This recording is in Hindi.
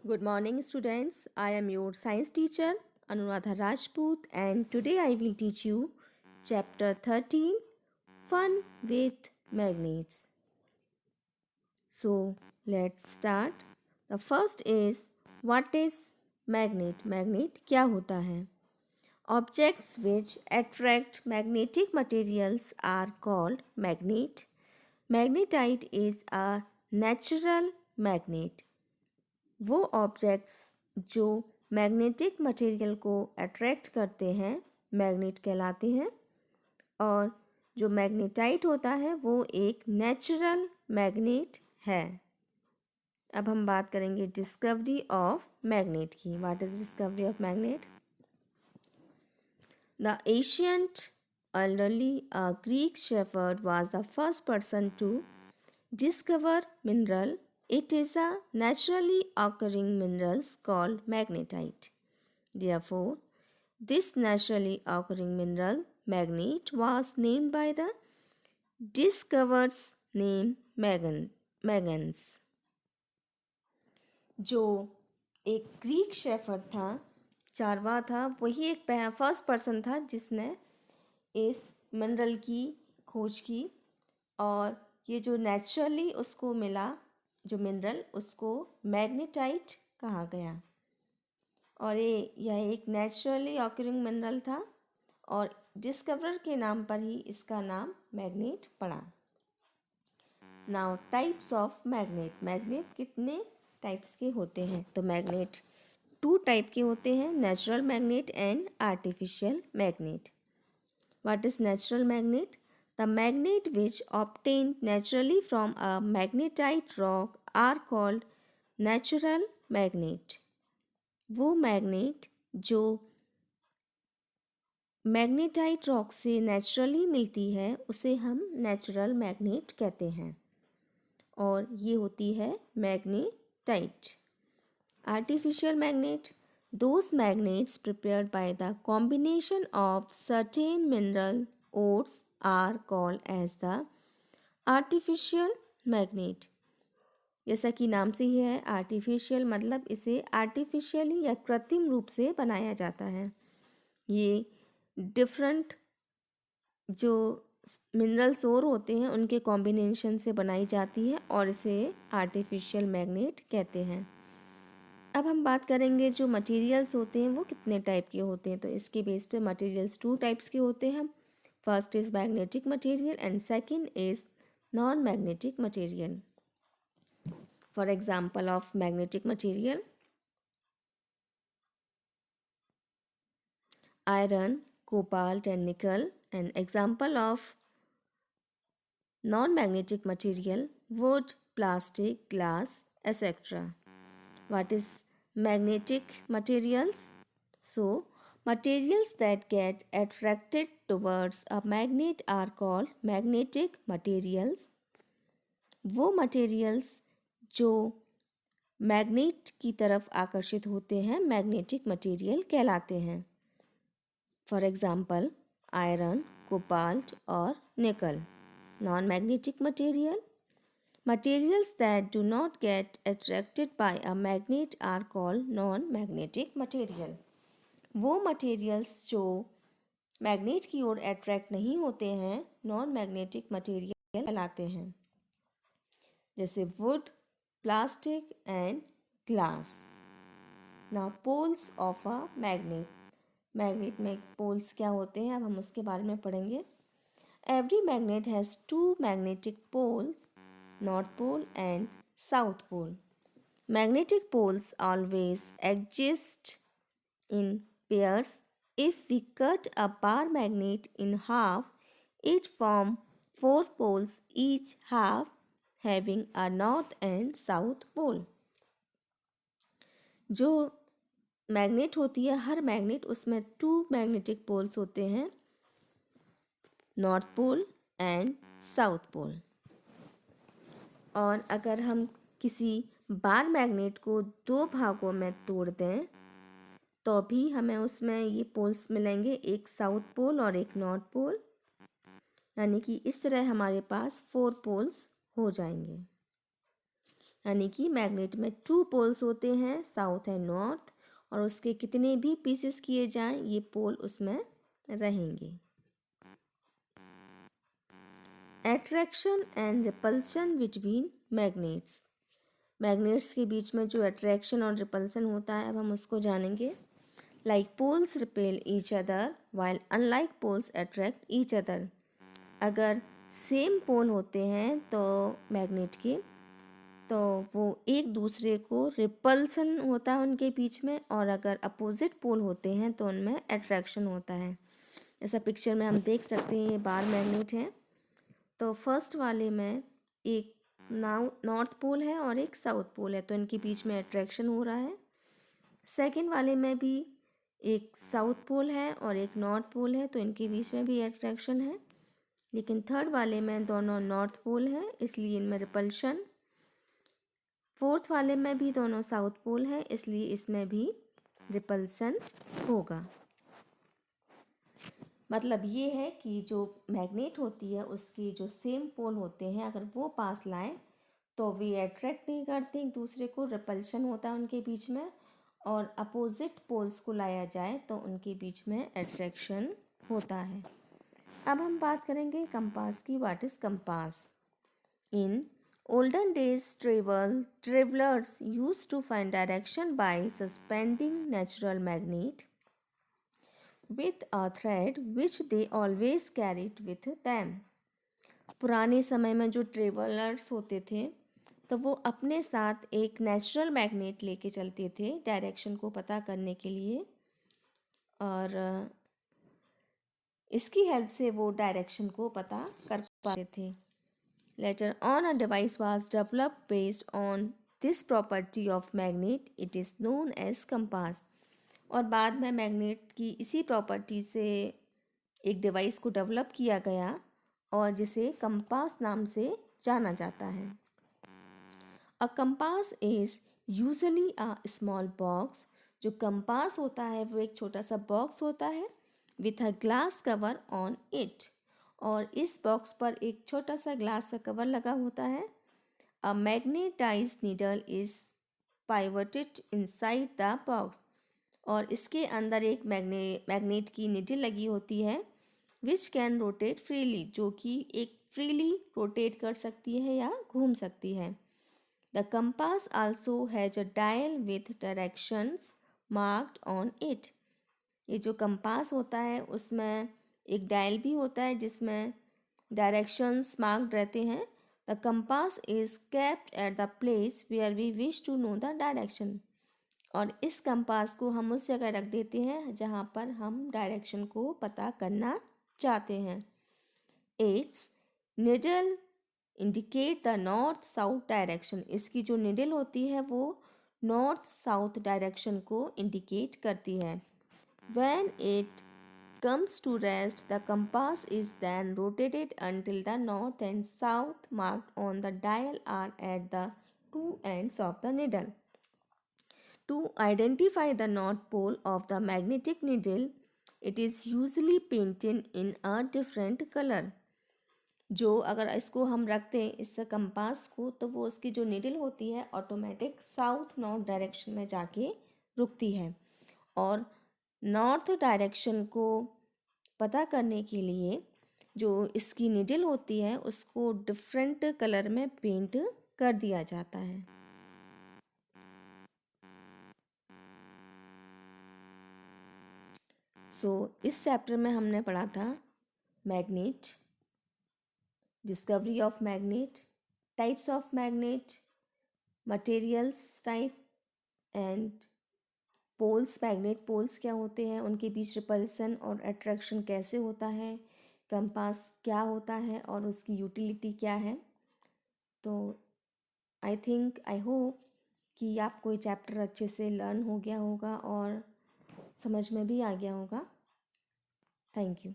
Good morning, students. I am your science teacher, Anuradha Rajput, and today I will teach you chapter 13 Fun with Magnets. So, let's start. The first is what is magnet? Magnet क्या होता है? Objects which attract magnetic materials are called magnet. Magnetite is a natural magnet. वो ऑब्जेक्ट्स जो मैग्नेटिक मटेरियल को अट्रैक्ट करते हैं मैग्नेट कहलाते हैं और जो मैग्नेटाइट होता है वो एक नेचुरल मैग्नेट है। अब हम बात करेंगे डिस्कवरी ऑफ मैग्नेट की। What is discovery of magnet? The ancient elderly Greek shepherd was the first person to discover mineral. It is a naturally occurring mineral called magnetite. Therefore, this naturally occurring mineral, magnet, was named by the discoverer's name Magnus. जो एक ग्रीक शेफर्ड था, चारवा था, वही एक फर्स्ट पर्सन था जिसने इस मिनरल की खोज की और ये जो नेचुरली उसको मिला जो मिनरल उसको मैग्नेटाइट कहा गया और यह एक नेचुरली ऑकरिंग मिनरल था और डिस्कवरर के नाम पर ही इसका नाम मैग्नेट पड़ा। Now types of magnet. Magnet कितने टाइप्स के होते हैं? तो मैग्नेट 2 टाइप के होते हैं, natural magnet and artificial magnet. What is natural magnet? The magnet which obtained naturally from a magnetite rock are called natural magnet. वो मैग्नेट जो मैग्नेटाइट रॉक से नेचुरली मिलती है उसे हम नेचुरल मैग्नेट कहते हैं और ये होती है magnetite. Artificial magnet, those magnets prepared by the combination of certain mineral ores are called as the artificial magnet. जैसा कि नाम से ही है आर्टिफिशियल मतलब इसे आर्टिफिशियली या कृत्रिम रूप से बनाया जाता है। ये डिफरेंट जो मिनरल्स और होते हैं उनके कॉम्बिनेशन से बनाई जाती है और इसे आर्टिफिशियल मैग्नेट कहते हैं। अब हम बात करेंगे जो मटेरियल्स होते हैं वो कितने टाइप के होते हैं। तो इसके बेस पे मटेरियल्स 2 टाइप्स के होते हैं। First is magnetic material and second is non magnetic material. For example of magnetic material, iron, cobalt and निकल। And example of non magnetic material, would, plastic, glass, etcetera. What is magnetic materials? So, materials that get attracted towards a magnet are called magnetic materials. वो materials जो मैग्नेट की तरफ आकर्षित होते हैं मैग्नेटिक मटेरियल कहलाते हैं। फॉर एग्जाम्पल आयरन, कोबाल्ट और निकल। Non magnetic material, materials that do not get attracted by a magnet are called non-magnetic material. वो materials जो मैग्नेट की ओर अट्रैक्ट नहीं होते हैं नॉन मैग्नेटिक मटेरियल कहलाते हैं, जैसे wood, plastic and glass. Now poles of a magnet. Magnet में पोल्स क्या होते हैं अब हम उसके बारे में पढ़ेंगे। Every magnet has 2 magnetic poles, North Pole and South Pole. Magnetic poles always exist in pairs. If we cut a bar magnet in half, it forms 4 poles, each half having a north and south pole. जो मैग्नेट होती है हर मैग्नेट उसमें 2 मैग्नेटिक पोल्स होते हैं, north pole and south pole. और अगर हम किसी बार मैग्नेट को 2 भागों में तोड़ दें तो भी हमें उसमें ये पोल्स मिलेंगे, एक साउथ पोल और एक नॉर्थ पोल, यानी कि इस तरह हमारे पास 4 पोल्स हो जाएंगे। यानी कि मैग्नेट में 2 पोल्स होते हैं, साउथ एंड नॉर्थ, और उसके कितने भी पीसेस किए जाएं ये पोल उसमें रहेंगे। Attraction and repulsion between magnets. Magnets के बीच में जो अट्रैक्शन और रिपल्सन होता है अब हम उसको जानेंगे। Like poles repel each other while unlike poles attract each other. अगर सेम पोल होते हैं तो मैग्नेट के, तो वो एक दूसरे को रिपल्सन होता है उनके बीच में, और अगर अपोजिट पोल होते हैं तो उनमें अट्रैक्शन होता है। ऐसा पिक्चर में हम देख सकते हैं, ये बार मैग्नेट है। तो फर्स्ट वाले में एक नॉर्थ पोल है और एक साउथ पोल है, तो इनके बीच में अट्रैक्शन हो रहा है। सेकंड वाले में भी एक साउथ पोल है और एक नॉर्थ पोल है, तो इनके बीच में भी अट्रैक्शन है। लेकिन थर्ड वाले में दोनों नॉर्थ पोल हैं, इसलिए इनमें रिपल्शन। फोर्थ वाले में भी दोनों साउथ पोल हैं, इसलिए इसमें भी रिपल्सन होगा। मतलब ये है कि जो मैग्नेट होती है उसकी जो सेम पोल होते हैं अगर वो पास लाएं तो वे अट्रैक्ट नहीं करते एक दूसरे को, रिपल्शन होता है उनके बीच में। और अपोजिट पोल्स को लाया जाए तो उनके बीच में अट्रैक्शन होता है। अब हम बात करेंगे कंपास की। What is compass? In olden days travelers used to find direction by suspending natural magnet with a thread which they always carried with them. पुराने समय में जो ट्रेवलर्स होते थे तो वो अपने साथ एक नेचुरल मैग्नेट लेके चलते थे डायरेक्शन को पता करने के लिए, और इसकी हेल्प से वो डायरेक्शन को पता कर पाते थे। Later on, a device was developed based on this property of magnet. It is known as compass. और बाद में मैग्नेट की इसी प्रॉपर्टी से एक डिवाइस को डेवलप किया गया और जिसे कंपास नाम से जाना जाता है। A compass is usually a small box. जो कंपास होता है वो एक छोटा सा बॉक्स होता है with a glass cover on it, और इस बॉक्स पर एक छोटा सा ग्लास का कवर लगा होता है। A magnetised needle is pivoted inside the box, और इसके अंदर एक मैग्नेट की नीडल लगी होती है विच कैन रोटेट फ्रीली, जो कि एक फ्रीली रोटेट कर सकती है या घूम सकती है। The compass also has a dial with directions marked on it. ये जो कंपास होता है उसमें एक डायल भी होता है जिसमें डायरेक्शंस मार्क्ड रहते हैं। The compass is kept at the place where we wish to know the direction, और इस कंपास को हम उस जगह रख देते हैं जहाँ पर हम डायरेक्शन को पता करना चाहते हैं। It's needle indicate the north south direction. इसकी जो निडल होती है वो नॉर्थ साउथ डायरेक्शन को इंडिकेट करती है। When it comes to rest, the compass is then rotated until the north and south marked on the dial are at the two ends of the needle. To identify the north pole of the magnetic needle, it is usually painted in a different color. जो अगर इसको हम रखते हैं इस कंपास को तो वो उसकी जो निडल होती है ऑटोमेटिक साउथ नॉर्थ डायरेक्शन में जाके रुकती है, और नॉर्थ डायरेक्शन को पता करने के लिए जो इसकी निडल होती है उसको डिफरेंट कलर में पेंट कर दिया जाता है। इस चैप्टर में हमने पढ़ा था magnet, discovery of magnet, types of magnet, materials type and poles. Magnet poles क्या होते हैं, उनके बीच रिपल्सन और अट्रैक्शन कैसे होता है, कंपास क्या होता है और उसकी यूटिलिटी क्या है। तो आई होप कि आपको ये चैप्टर अच्छे से लर्न हो गया होगा और समझ में भी आ गया होगा। Thank you.